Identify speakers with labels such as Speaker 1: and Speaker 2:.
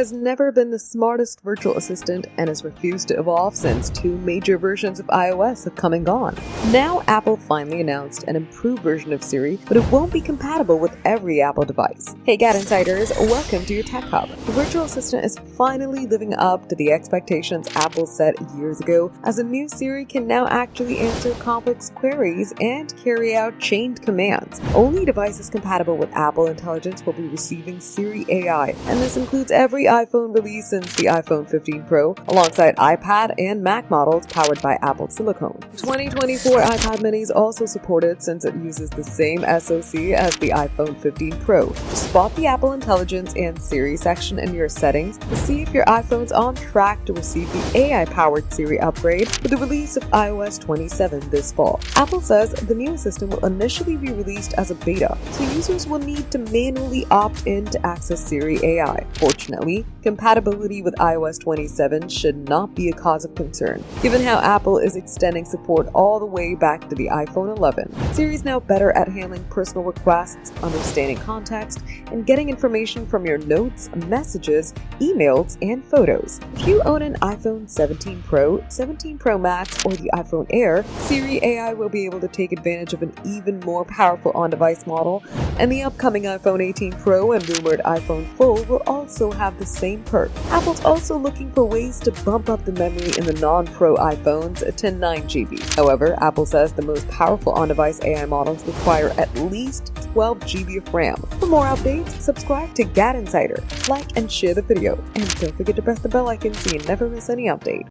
Speaker 1: has never been the smartest virtual assistant and has refused to evolve since two major versions of iOS have come and gone. Now Apple finally announced an improved version of Siri, but it won't be compatible with every Apple device. Hey GadInsiders, welcome to your Tech Hub. The virtual assistant is finally living up to the expectations Apple set years ago, as a new Siri can now actually answer complex queries and carry out chained commands. Only devices compatible with Apple Intelligence will be receiving Siri AI, and this includes every iPhone release since the iPhone 15 Pro, alongside iPad and Mac models powered by Apple Silicon. 2024 iPad mini is also supported since it uses the same SoC as the iPhone 15 Pro. Just spot the Apple Intelligence and Siri section in your settings to see if your iPhone's on track to receive the AI-powered Siri upgrade with the release of iOS 27 this fall. Apple says the new assistant will initially be released as a beta, so users will need to manually opt in to access Siri AI. Fortunately, compatibility with iOS 27 should not be a cause of concern, given how Apple is extending support all the way back to the iPhone 11. Siri is now better at handling personal requests, understanding context, and getting information from your notes, messages, emails, and photos. If you own an iPhone 17 Pro, 17 Pro Max, or the iPhone Air, Siri AI will be able to take advantage of an even more powerful on-device model, and the upcoming iPhone 18 Pro and rumored iPhone Full will also have the same perk. Apple's also looking for ways to bump up the memory in the non-Pro iPhones to 9 GB. However, Apple says the most powerful on-device AI models require at least 12 GB of RAM. For more updates, subscribe to GadInsider, like and share the video, and don't forget to press the bell icon so you never miss any update.